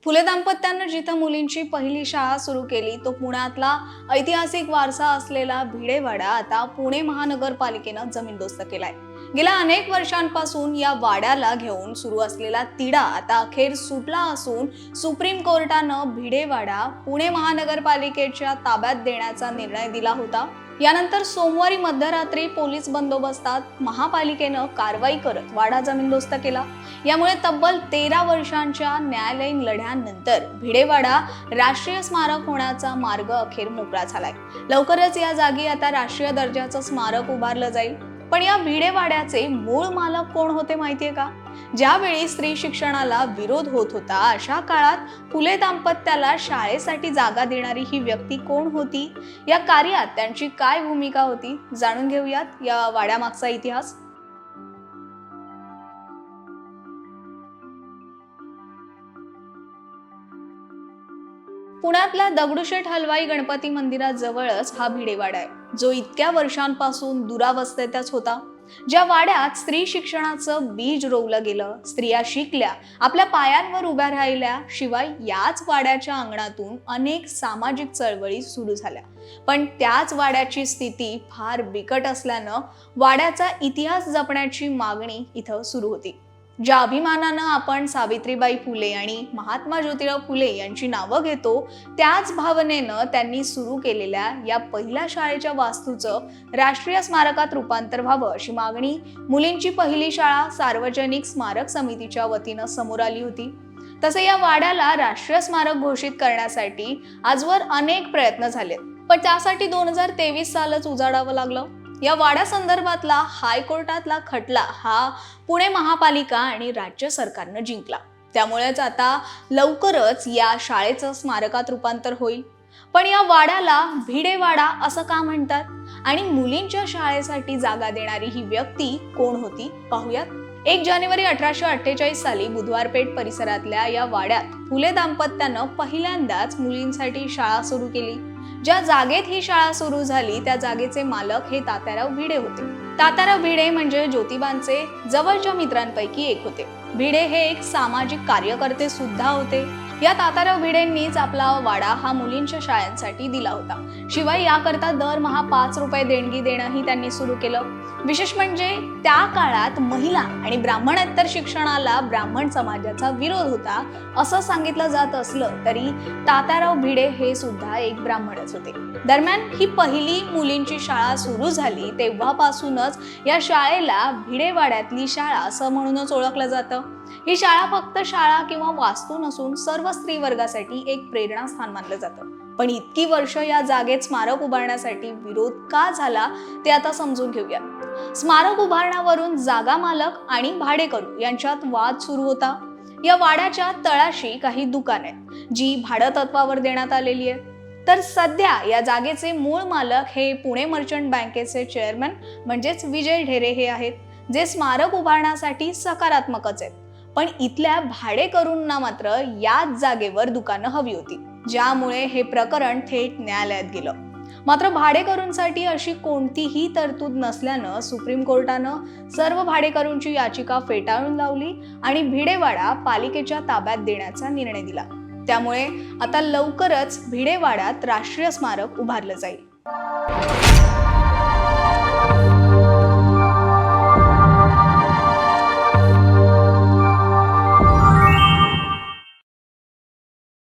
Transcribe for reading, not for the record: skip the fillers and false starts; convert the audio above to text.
फुले दाम्पत्यानं जिथं मुलींची पहिली शाळा सुरू केली तो पुण्यातला ऐतिहासिक वारसा असलेला भिडेवाडा आता पुणे महानगरपालिकेनं जमीनदोस्त केलाय। गेल्या अनेक वर्षांपासून या वाड्याला घेऊन सुरू असलेला तिढा आता अखेर सुटला असून सुप्रीम कोर्टानं भिडेवाडा पुणे महानगरपालिकेच्या ताब्यात देण्याचा निर्णय दिला होता। यानंतर सोमवारी मध्यरात्री पोलीस बंदोबस्तात महापालिकेनं कारवाई करत वाडा जमीनदोस्त केला। यामुळे तब्बल 13 वर्षांच्या न्यायालयीन लढ्यानंतर भिडेवाडा राष्ट्रीय स्मारक होण्याचा मार्ग अखेर मोकळा झालाय। लवकरच या जागी आता राष्ट्रीय दर्जाचं स्मारक उभारलं जाईल। पण या भिडेवाड्याचे मूळ मालक कोण होते माहितीये का? ज्यावेळी स्त्री शिक्षणाला विरोध होत होता अशा काळात फुले दाम्पत्याला शाळेसाठी जागा देणारी ही व्यक्ती कोण होती? या कार्यात त्यांची काय भूमिका होती? जाणून घेऊयात या वाड्यामागचा इतिहास। पुण्यातल्या दगडूशेठ हलवाई गणपती मंदिराजवळच हा भिडेवाडा आहे, जो इतक्या वर्षांपासून दुरावस्थेतच होता। ज्या वाड्यात स्त्री शिक्षणाचं बीज रोवलं गेलं, स्त्रिया शिकल्या, आपल्या पायांवर उभ्या राहिल्या, शिवाय याच वाड्याच्या अंगणातून अनेक सामाजिक चळवळी सुरू झाल्या। पण त्याच वाड्याची स्थिती फार बिकट असल्यानं वाड्याचा इतिहास जपण्याची मागणी इथं सुरू होती। ज्या अभिमानानं आपण सावित्रीबाई फुले आणि महात्मा ज्योतिराव फुले यांची नावं घेतो, त्याच भावनेनं त्यांनी सुरू केलेल्या या पहिल्या शाळेच्या वास्तूचं राष्ट्रीय स्मारकात रूपांतर व्हावं अशी मागणी मुलींची पहिली शाळा सार्वजनिक स्मारक समितीच्या वतीनं समोर आली होती। तसे या वाड्याला राष्ट्रीय स्मारक घोषित करण्यासाठी आजवर अनेक प्रयत्न झाले, पण त्यासाठी 2023 सालच उजाडावं लागलं। या वाड्या संदर्भातला हायकोर्टातला खटला हा पुणे महापालिका आणि राज्य सरकारनं जिंकला। त्यामुळेच आता लवकरच या शाळेचं स्मारकात रूपांतर होईल। पण या वाड्याला भिडेवाडा असं का म्हणतात आणि मुलींच्या शाळेसाठी जागा देणारी ही व्यक्ती कोण होती पाहूयात। 1 जानेवारी 1848 साली बुधवार पेठ परिसरातल्या या वाड्यात फुले दाम्पत्यानं पहिल्यांदाच मुलींसाठी शाळा सुरू केली। ज्या जागेत ही शाळा सुरू झाली त्या जागेचे मालक हे तात्याराव भिडे होते। तात्याराव भिडे म्हणजे ज्योतिबांचे जवळच्या मित्रांपैकी एक होते। भिडे हे एक सामाजिक कार्यकर्ते सुद्धा होते। या तात्याराव भिडेंनीच आपला वाडा हा मुलींच्या शाळांसाठी दिला होता। शिवाय याकरता दरमहा 5 रुपये देणगी देणंही त्यांनी सुरू केलं। विशेष म्हणजे त्या काळात महिला आणि ब्राह्मणेतर शिक्षणाला ब्राह्मण समाजाचा विरोध होता असं सांगितलं जात असलं तरी तात्याराव भिडे हे सुद्धा एक ब्राह्मणच होते। दरम्यान ही पहिली मुलींची शाळा सुरू झाली तेव्हापासूनच या शाळेला भिडेवाड्यातली शाळा असं म्हणूनच ओळखलं जातं। ही शाळा फक्त शाळा किंवा वास्तू नसून सर्व स्त्री वर्गासाठी एक प्रेरणास्थान मानलं जातं। पण इतकी वर्ष या जागेत स्मारक उभारण्यासाठी विरोध का झाला ते आता समजून घेऊया। स्मारक उभारण्यावरून जागा मालक आणि भाडेकरू यांच्यात वाद सुरू होता। या वाड्याच्या तळाशी काही दुकाने आहेत जी भाडतत्वावर देण्यात आलेली आहेत। तर सध्या या जागेचे मूळ मालक हे पुणे मर्चंट बँकेचे चेअरमन म्हणजेच विजय ढेरे हे आहेत, जे स्मारक उभारण्यासाठी सकारात्मकच आहेत। पण इथल्या भाडेकरूंना मात्र याच जागेवर दुकानं हवी होती, ज्यामुळे हे प्रकरण थेट न्यायालयात गेलं। मात्र भाडेकरूंसाठी अशी कोणतीही तरतूद नसल्यानं सुप्रीम कोर्टानं सर्व भाडेकरूंची याचिका फेटाळून लावली आणि भिडेवाडा पालिकेच्या ताब्यात देण्याचा निर्णय दिला। त्यामुळे आता लवकरच भिडेवाड्यात राष्ट्रीय स्मारक उभारलं जाईल।